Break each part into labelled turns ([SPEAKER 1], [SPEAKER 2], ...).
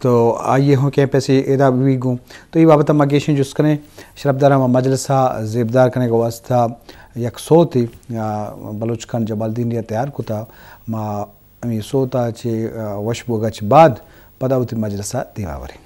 [SPEAKER 1] तो आइए हो के पैसे एदा भी गो तो ये बाबत मगेशन जुस कने शरबदार मजलसा ज़ेबदार कने को वास्ता यक सोती बलोच खान जबालदीन या तैयार कुता मा अमी सोता चे वशबोगच बाद पदावती मजलसा दीवावरी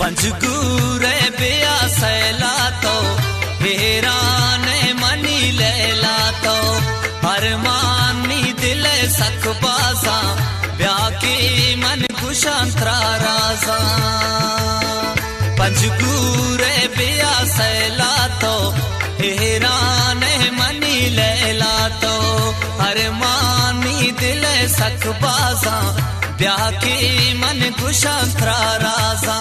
[SPEAKER 2] पंजगूरे बिया सैला तो हेरान मनी लैला तो हरमानी दिल सख बासा ब्याकी मन कुशांतरा राजा पंजगूरे बिया सैला तो हेरान मनी लैला तो हरमानी दिल सख बासा ब्याकी मन कुशांतरा राजा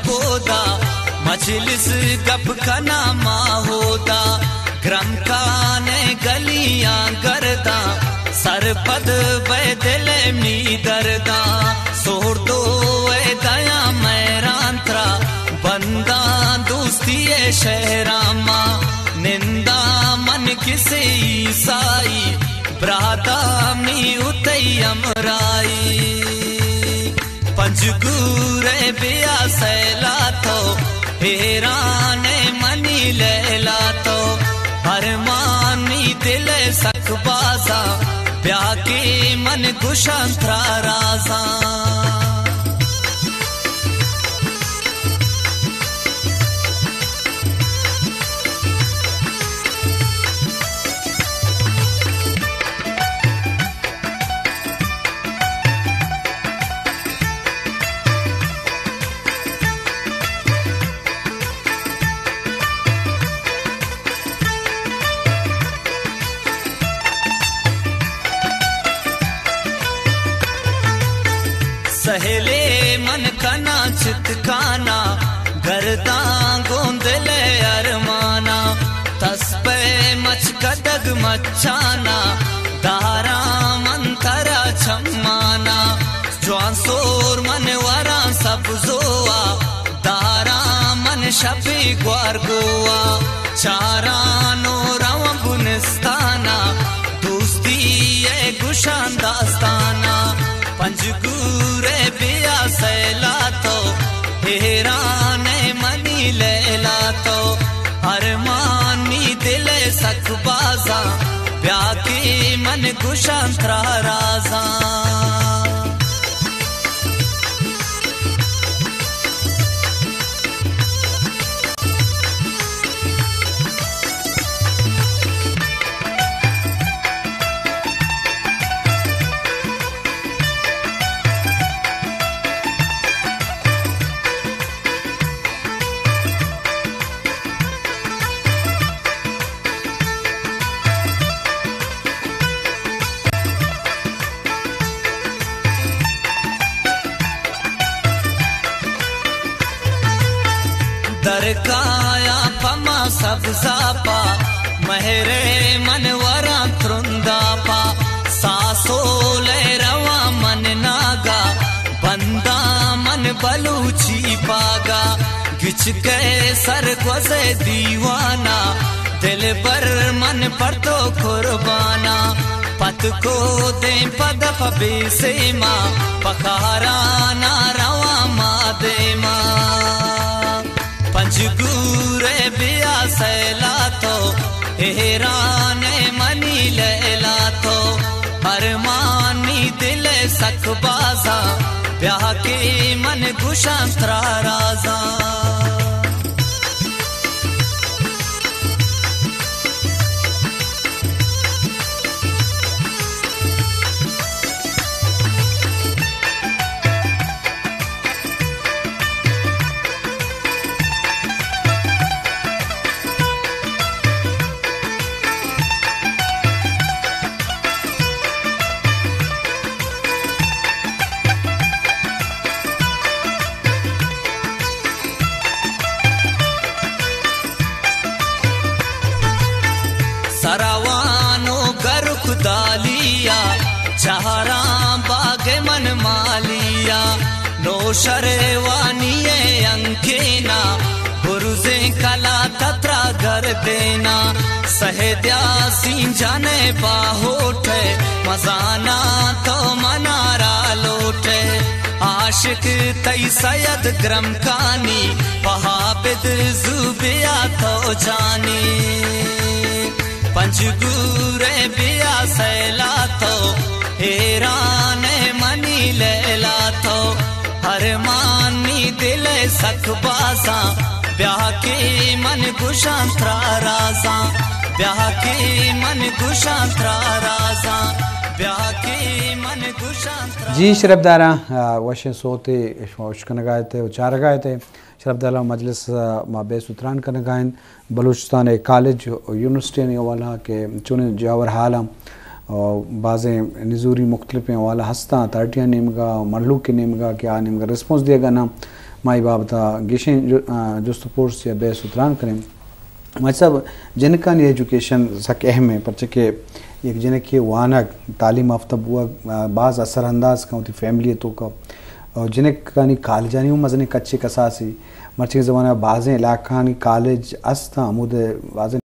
[SPEAKER 2] बोदा मजलिस गप खना होदा ग्रम काने गलियां गर्दा सरपद बैदल मी दर्दा सोर दो दया मैरांत्रा बंदा दोस्ती शहरामा निंदा मन किसे ईसाई ब्रादा मी उतई अमराई पंजगूरे बिया सैला तो हेरान मनी लैला तो हरमानी दिल सख बाजा ब्याकी मन कुशांतरा राजा सहेले मन कना चितकाना गर्दा गोंदले अरमाना तस्पे मच कदग मचाना दारा मंतरा छम्माना जवान सोर मन वरा सब जोआ दारा मन शबी ग्वार गोआ चारा नो रवा गुनस्ताना दोस्ती ये गुशान दास्ताना पंजगूरे बिया सैला तो हेरान मनी लैला तो हरमानी दिल सख बाजा ब्याकी मन कुशांतरा राजा दरकाया पमा सब जापा महरे मनवरा त्रुंदा पा सासो ले रवा मन नागा बंदा मन बलूची पागा गिच के सर से दीवाना दिल पर मन पर तो कुर्बाना पत को दे पद पबे से माँ पखारा ना रवा माँ दे माँ पंजगूरे बिया सैला तो हेरान मनी लैला तो हरमानी दिल सख बाजा ब्याह के मन कुशांतरा राजा चारा बाग मन मालिया नोशरवानिये अंकेना बुरुजे कला तत्रा घर देना सहद्या सिंजाने बाहोटे मजाना तो मनारा लोटे आशिक तई सैयद ग्रम कानी वहाबिद जुबिया तो जानी पंचगूरे बिया सैला तो हैरान मनी लैला तो हर मानी दिल सकबासा ब्याह के मन गुशांतरा राजा ब्याह के मन गुशांतरा राजा ब्याह के मन गुशांतरा
[SPEAKER 1] जी शरबदारा वशे सोते वशकन गायते उचार गायते शरबदारा मजलिस माबे सुतरान कन गायन बलूचिस्तान कॉलेज यूनिवर्सिटी वाला के चुने जावर हाला और बाज़े नज़ूरी मुख्तलिफ वाला हस्ता तार्टिया नेमगा मरलू के नेमगा क्या नेमगा रिस्पॉन्स दिएगा ना माई बाबता गिशें जुस्तपुर से बे सुतरान करें मतलब जिनका नहीं एजुकेशन सक अहम है पर के एक जिन के वानक तालीम याफ्ता हुआ बाज़ असरअंदाज का होती फैमिली तो का और जिन का नहीं कॉलेज नहीं मज़ने कच्चे कसासी मर्चे ज़माना बाज़े इलाका नहीं कॉलेज अस्ता मुझे बाज़े